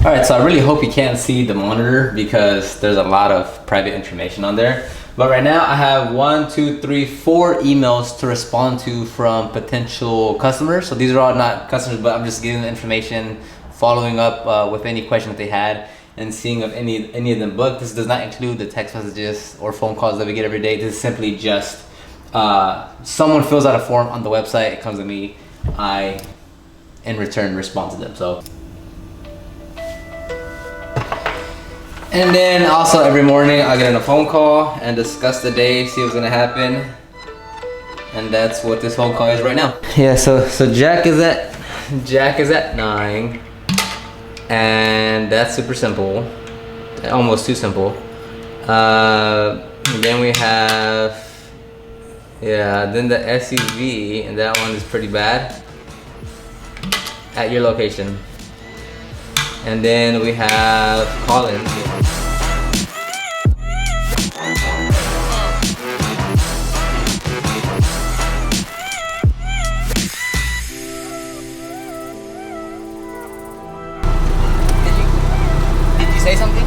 All right, so I really hope you can't see the monitor because there's a lot of private information on there. But right now I have 4 emails to respond to from potential customers. So these are all not customers, but I'm just giving them information, following up with any question that they had, and seeing if any of them booked. This does not include the text messages or phone calls that we get every day. This is simply just someone fills out a form on the website, it comes to me, I in return respond to them. So. And then also every morning I get on a phone call and discuss the day, see what's gonna happen. And that's what this phone call is right now. Yeah, so Jack is at 9. And that's super simple. Almost too simple. Then we have, then the SUV, and that one is pretty bad. At your location. And then we have Colin. Did you say something?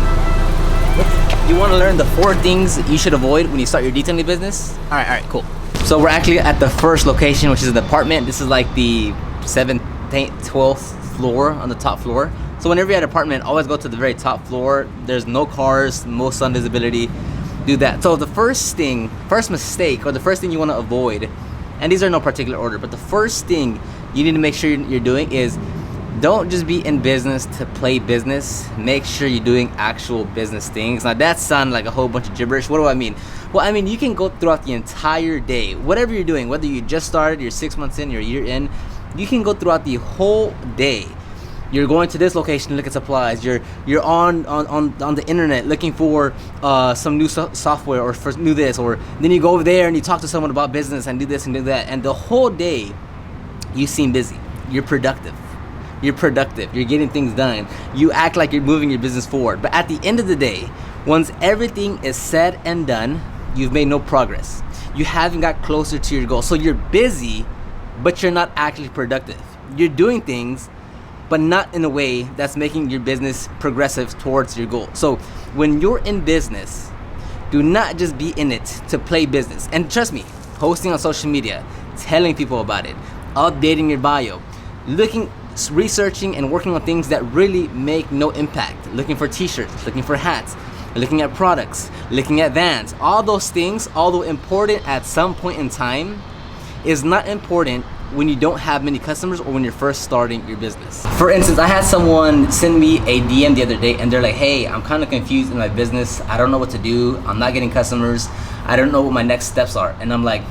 You want to learn the 4 things you should avoid when you start your detailing business? All right, cool. So we're actually at the first location, which is an apartment. This is like the 7th, 12th floor on the top floor. So whenever you're at an apartment, always go to the very top floor. There's no cars, most sun visibility. Do that. So the first mistake, or the first thing you want to avoid, and these are no particular order, but the first thing you need to make sure you're doing is don't just be in business to play business. Make sure you're doing actual business things. Now that sounds like a whole bunch of gibberish. What do I mean? Well, I mean, you can go throughout the entire day, whatever you're doing, whether you just started, you're 6 months in, you're a year in, you can go throughout the whole day. You're going to this location to look at supplies. You're on the internet looking for some new software or for new this, or then you go over there and you talk to someone about business and do this and do that. And the whole day, you seem busy. You're productive. You're getting things done. You act like you're moving your business forward. But at the end of the day, once everything is said and done, you've made no progress. You haven't got closer to your goal. So you're busy, but you're not actually productive. You're doing things, but not in a way that's making your business progressive towards your goal. So when you're in business, do not just be in it to play business. And trust me, posting on social media, telling people about it, updating your bio, researching and working on things that really make no impact. Looking for t-shirts, looking for hats, looking at products, looking at vans. All those things, although important at some point in time, is not important when you don't have many customers or when you're first starting your business. For instance, I had someone send me a DM the other day and they're like, hey, I'm kind of confused in my business. I don't know what to do. I'm not getting customers. I don't know what my next steps are. And I'm like,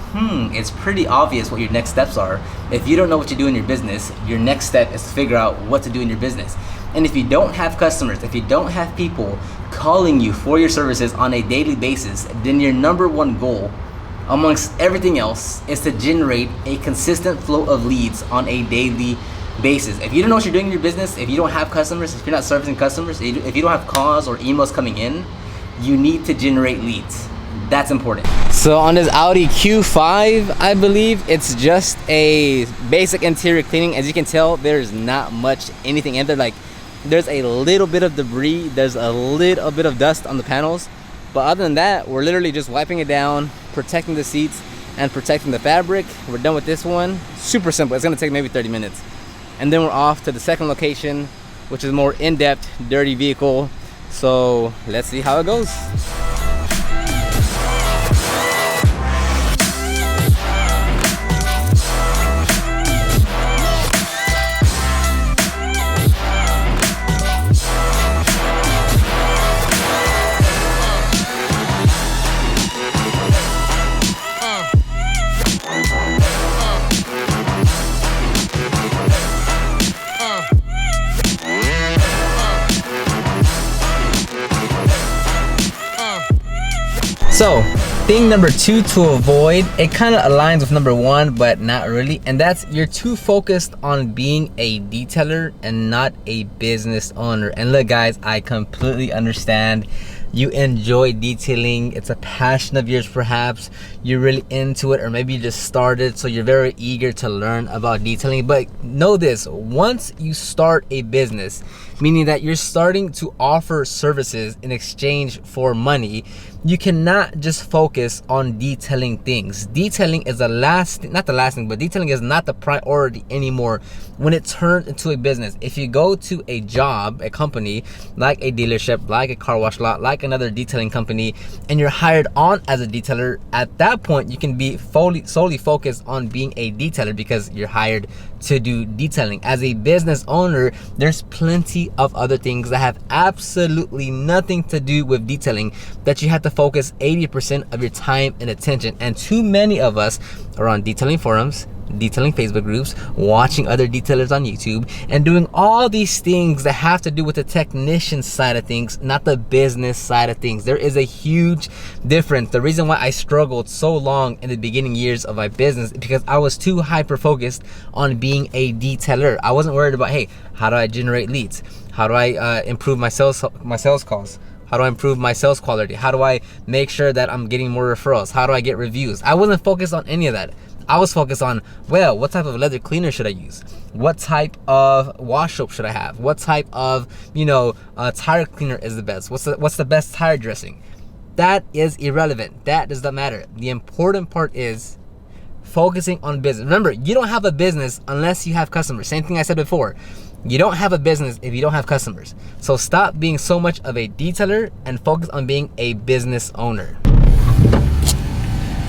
it's pretty obvious what your next steps are. If you don't know what to do in your business, your next step is to figure out what to do in your business. And if you don't have customers, if you don't have people calling you for your services on a daily basis, then your number one goal amongst everything else is to generate a consistent flow of leads on a daily basis. If you don't know what you're doing in your business, if you don't have customers, if you're not servicing customers, if you don't have calls or emails coming in, you need to generate leads. That's important. So on this Audi Q5, I believe it's just a basic interior cleaning. As you can tell, there's not much anything in there. Like, there's a little bit of debris, there's a little bit of dust on the panels. But other than that, we're literally just wiping it down, protecting the seats, and protecting the fabric. We're done with this one. Super simple. It's gonna take maybe 30 minutes. And then we're off to the second location, which is more in-depth, dirty vehicle. So let's see how it goes. So, thing number 2 to avoid, it kind of aligns with number 1, but not really, and that's you're too focused on being a detailer and not a business owner. And look guys, I completely understand you enjoy detailing, it's a passion of yours, perhaps you're really into it, or maybe you just started, so you're very eager to learn about detailing. But know this, once you start a business, meaning that you're starting to offer services in exchange for money, you cannot just focus on detailing things. Detailing is not the last thing, but detailing is not the priority anymore when it turns into a business. If you go to a job, a company, like a dealership, like a car wash lot, like another detailing company, and you're hired on as a detailer, at that point you can be solely focused on being a detailer because you're hired to do detailing. As a business owner, there's plenty of other things that have absolutely nothing to do with detailing that you have to focus 80% of your time and attention. And too many of us are on detailing forums, detailing Facebook groups, watching other detailers on YouTube, and doing all these things that have to do with the technician side of things, not the business side of things. There is a huge difference. The reason why I struggled so long in the beginning years of my business is because I was too hyper focused on being a detailer. I wasn't worried about, hey, how do I generate leads? How do I improve my sales calls? How do I improve my sales quality? How do I make sure that I'm getting more referrals? How do I get reviews? I wasn't focused on any of that. I was focused on, well, what type of leather cleaner should I use? What type of wash soap should I have? What type of, tire cleaner is the best? What's the best tire dressing? That is irrelevant. That does not matter. The important part is focusing on business. Remember, you don't have a business unless you have customers. Same thing I said before. You don't have a business if you don't have customers. So stop being so much of a detailer and focus on being a business owner.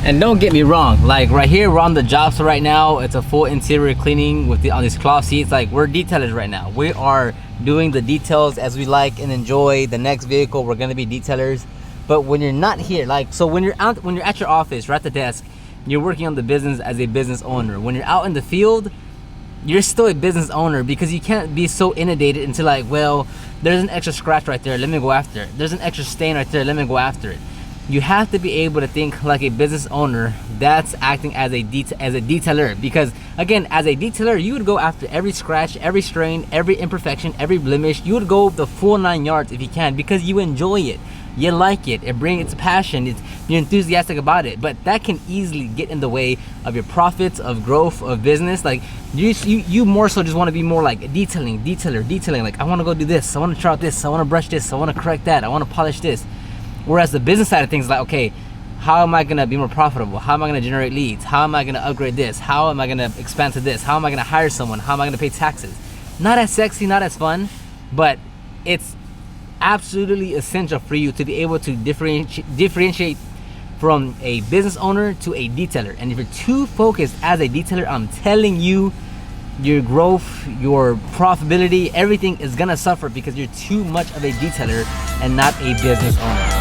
And don't get me wrong, like right here, we're on the job site right now. It's a full interior cleaning on these cloth seats. Like, we're detailers right now. We are doing the details as we like and enjoy. The next vehicle, we're gonna be detailers. But when you're not here, so when you're at your office or at the desk, you're working on the business as a business owner. When you're out in the field, you're still a business owner, because you can't be so inundated into like, well, there's an extra scratch right there, let me go after it. There's an extra stain right there, let me go after it. You have to be able to think like a business owner that's acting as a detailer, because again, as a detailer, you would go after every scratch, every stain, every imperfection, every blemish. You would go the full 9 yards if you can, because you enjoy it. You like it. It's a passion. You're enthusiastic about it. But that can easily get in the way of your profits, of growth, of business. Like you more so just want to be more like detailer. Like, I want to go do this. I want to try out this. I want to brush this. I want to correct that. I want to polish this. Whereas the business side of things is like, okay, how am I going to be more profitable? How am I going to generate leads? How am I going to upgrade this? How am I going to expand to this? How am I going to hire someone? How am I going to pay taxes? Not as sexy, not as fun, but it's absolutely essential for you to be able to differentiate from a business owner to a detailer. And if you're too focused as a detailer, I'm telling you, your growth, your profitability, everything is gonna suffer, because you're too much of a detailer and not a business owner.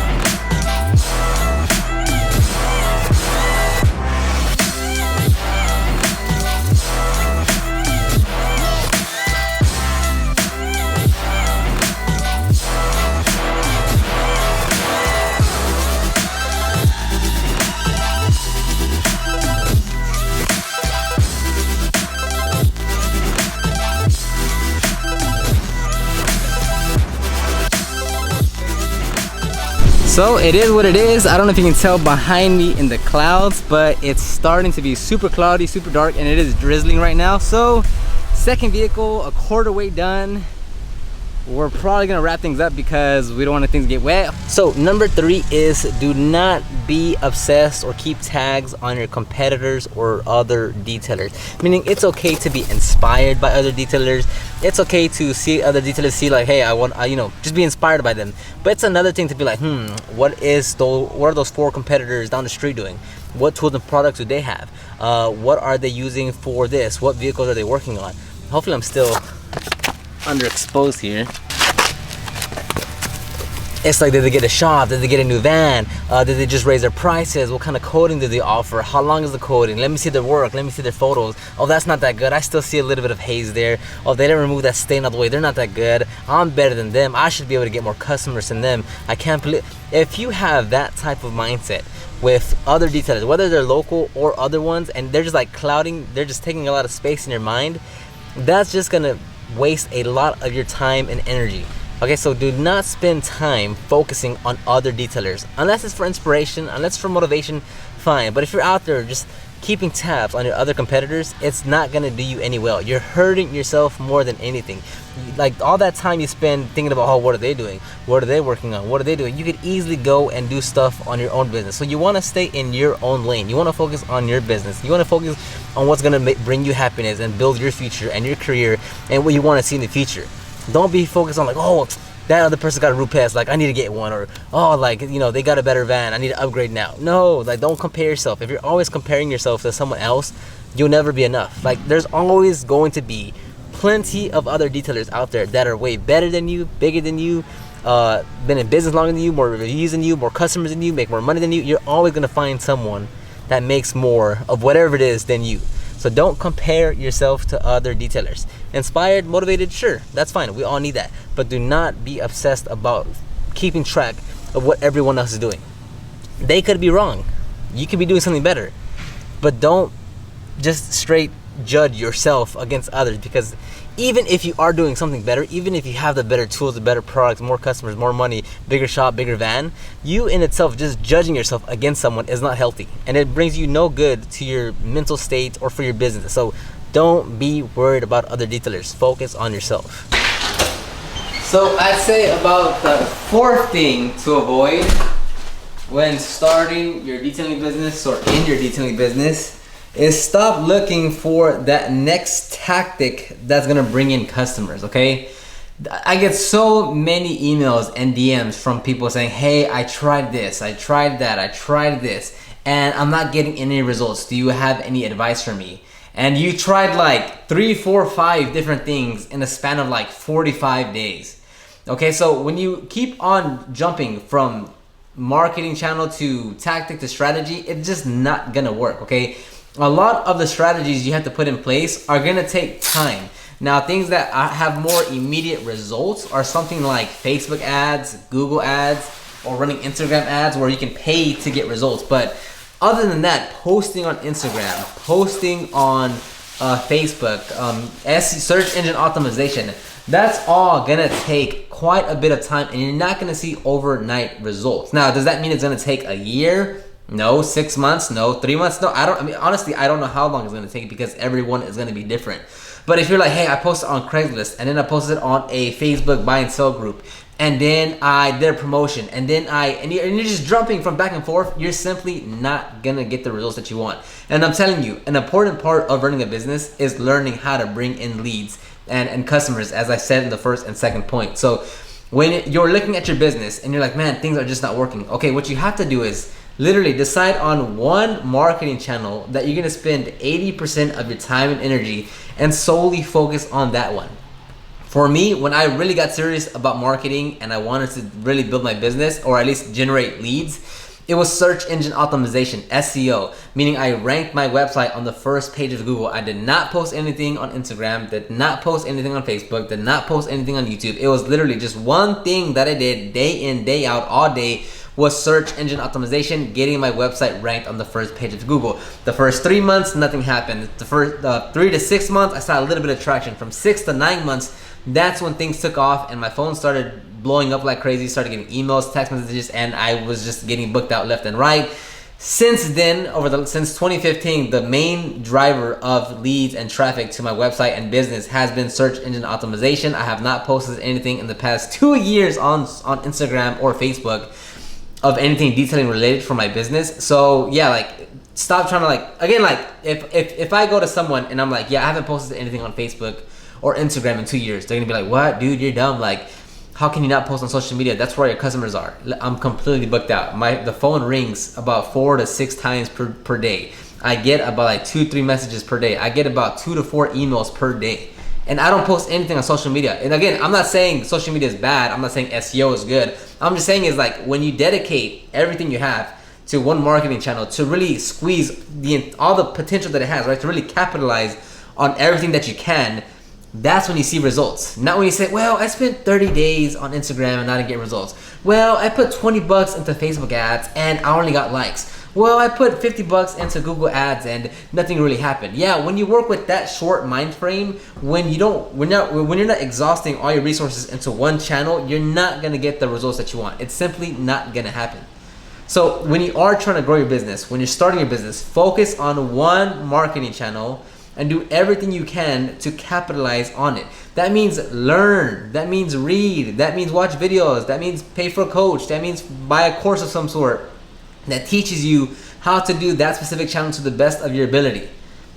So it is what it is. I don't know if you can tell behind me in the clouds, but it's starting to be super cloudy, super dark, and it is drizzling right now. So second vehicle, a quarter way done. We're probably gonna wrap things up because we don't want things to get wet. So number 3 is, do not be obsessed or keep tags on your competitors or other detailers. Meaning, it's okay to be inspired by other detailers. It's okay to see other detailers, see like, hey, just be inspired by them. But it's another thing to be like, what are those 4 competitors down the street doing? What tools and products do they have? What are they using for this? What vehicles are they working on? Hopefully I'm still underexposed here. It's like, did they get a shop? Did they get a new van? Did they just raise their prices? What kind of coating did they offer? How long is the coating? Let me see their work. Let me see their photos. Oh, that's not that good. I still see a little bit of haze there. Oh, they didn't remove that stain out of the way. They're not that good. I'm better than them. I should be able to get more customers than them. I can't believe. If you have that type of mindset with other detailers, whether they're local or other ones, and they're just like clouding, they're just taking a lot of space in your mind, that's just gonna waste a lot of your time and energy. Okay, so do not spend time focusing on other detailers. Unless it's for inspiration, unless it's for motivation, fine. But if you're out there just keeping tabs on your other competitors, it's not gonna do you any well. You're hurting yourself more than anything. Like all that time you spend thinking about, oh, what are they doing? What are they working on? What are they doing? You could easily go and do stuff on your own business. So you wanna stay in your own lane. You wanna focus on your business. You wanna focus on what's gonna bring you happiness and build your future and your career and what you wanna see in the future. Don't be focused on like, oh, that other person got a Root Pass, like I need to get one, or oh, like, you know, they got a better van, I need to upgrade now. No, like don't compare yourself. If you're always comparing yourself to someone else, you'll never be enough. Like there's always going to be plenty of other detailers out there that are way better than you, bigger than you, been in business longer than you, more reviews than you, more customers than you, make more money than you. You're always gonna find someone that makes more of whatever it is than you. So don't compare yourself to other detailers. Inspired, motivated, sure, that's fine. We all need that. But do not be obsessed about keeping track of what everyone else is doing. They could be wrong. You could be doing something better. But don't just straight judge yourself against others, because even if you are doing something better, even if you have the better tools, the better products, more customers, more money, bigger shop, bigger van, you in itself just judging yourself against someone is not healthy, and it brings you no good to your mental state or for your business. So don't be worried about other detailers. Focus on yourself. So I'd say about the fourth thing to avoid when starting your detailing business or in your detailing business is stop looking for that next tactic that's gonna bring in customers, okay? I get so many emails and DMs from people saying, hey, I tried this, I tried that, I tried this, and I'm not getting any results. Do you have any advice for me? And you tried like 3, 4, 5 different things in a span of like 45 days. Okay, so when you keep on jumping from marketing channel to tactic to strategy, it's just not gonna work, okay? A lot of the strategies you have to put in place are gonna take time. Now, things that have more immediate results are something like Facebook ads, Google ads, or running Instagram ads where you can pay to get results. But other than that, posting on Instagram, posting on Facebook, search engine optimization, that's all gonna take quite a bit of time, and you're not gonna see overnight results. Now, does that mean it's gonna take a year? No. 6 months? No. 3 months? No. Honestly, I don't know how long it's gonna take because everyone is gonna be different. But if you're like, hey, I posted on Craigslist, and then I posted on a Facebook buy and sell group, and then I did a promotion, and then and you're just jumping from back and forth, you're simply not gonna get the results that you want. And I'm telling you, an important part of running a business is learning how to bring in leads and customers, as I said in the first and second point. So when you're looking at your business and you're like, man, things are just not working. Okay, what you have to do is literally decide on one marketing channel that you're gonna spend 80% of your time and energy and solely focus on that one. For me, when I really got serious about marketing and I wanted to really build my business, or at least generate leads, it was search engine optimization, SEO, meaning I ranked my website on the first page of Google. I did not post anything on Instagram, did not post anything on Facebook, did not post anything on YouTube. It was literally just one thing that I did day in, day out, all day, was search engine optimization, getting my website ranked on the first page of Google. The first 3 months, nothing happened. The first 3 to 6 months, I saw a little bit of traction. From 6 to 9 months, that's when things took off and my phone started blowing up like crazy, started getting emails, text messages, and I was just getting booked out left and right. Since then, since 2015, the main driver of leads and traffic to my website and business has been search engine optimization. I have not posted anything in the past 2 years on Instagram or Facebook of anything detailing related for my business. So yeah, like stop trying to if I go to someone and I'm like, yeah, I haven't posted anything on Facebook or Instagram in 2 years, they're gonna be like, what, dude, you're dumb. Like, how can you not post on social media? That's where your customers are. I'm completely booked out. The phone rings about 4 to 6 times per day. I get about like 2-3 messages per day. I get about 2 to 4 emails per day. And I don't post anything on social media. And again, I'm not saying social media is bad. I'm not saying SEO is good. I'm just saying is like when you dedicate everything you have to one marketing channel to really squeeze all the potential that it has, right? To really capitalize on everything that you can, that's when you see results. Not when you say, well, I spent 30 days on Instagram and I didn't get results. Well, I put $20 into Facebook ads and I only got likes. Well, I put 50 bucks into Google Ads and nothing really happened. Yeah, when you work with that short mind frame, when you're not exhausting all your resources into one channel, you're not gonna get the results that you want. It's simply not gonna happen. So when you are trying to grow your business, when you're starting your business, focus on one marketing channel and do everything you can to capitalize on it. That means learn, that means read, that means watch videos, that means pay for a coach, that means buy a course of some sort that teaches you how to do that specific channel to the best of your ability.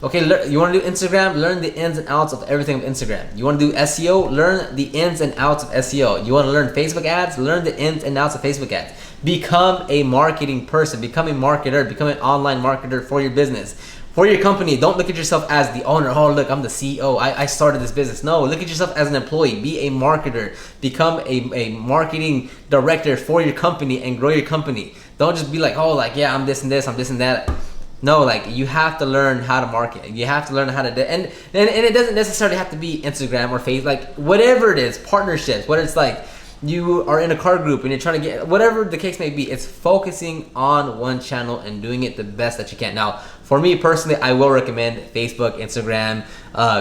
Okay, you want to do Instagram? Learn the ins and outs of everything of Instagram. You want to do SEO? Learn the ins and outs of SEO. You want to learn Facebook ads? Learn the ins and outs of Facebook ads. Become a marketing person. Become a marketer. Become an online marketer for your business. For your company, don't look at yourself as the owner. Oh, look, I'm the CEO. I started this business. No, look at yourself as an employee. Be a marketer. Become a marketing director for your company and grow your company. Don't just be like, oh, like, yeah, I'm this and this, I'm this and that. No, like, you have to learn how to market. You have to learn how to and it doesn't necessarily have to be Instagram or Facebook, like whatever it is, partnerships, whether it's like you are in a car group and you're trying to get, whatever the case may be, it's focusing on one channel and doing it the best that you can. Now, for me personally, I will recommend Facebook, Instagram,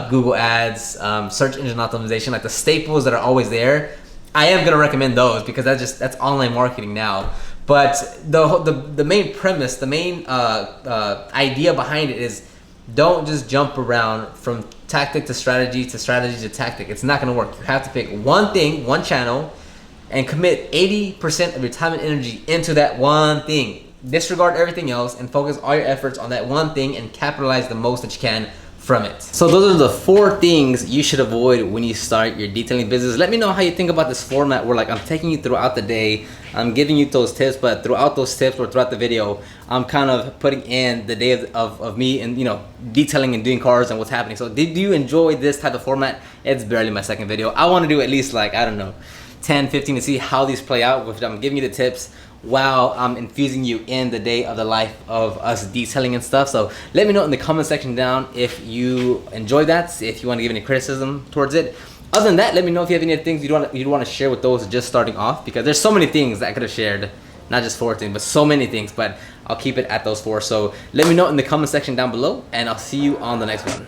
Google Ads, search engine optimization, like the staples that are always there. I am gonna recommend those because that's online marketing now. But the main premise, the main idea behind it is, don't just jump around from tactic to strategy to strategy to tactic. It's not gonna work. You have to pick one thing, one channel, and commit 80% of your time and energy into that one thing. Disregard everything else and focus all your efforts on that one thing and capitalize the most that you can from it. So those are the 4 things you should avoid when you start your detailing business. Let me know how you think about this format where, like, I'm taking you throughout the day, I'm giving you those tips, but throughout those tips or throughout the video, I'm kind of putting in the day of me and, you know, detailing and doing cars and what's happening. So did you enjoy this type of format? It's barely my second video. I want to do at least, like, I don't know, 10, 15 to see how these play out, which I'm giving you the tips while I'm infusing you in the day of the life of us detailing and stuff. So let me know in the comment section down if you enjoyed that, if you want to give any criticism towards it. Other than that, let me know if you have any things you'd want to share with those just starting off, because there's so many things that I could have shared, not just 4 things, but so many things, but I'll keep it at those 4. So let me know in the comment section down below, and I'll see you on the next one.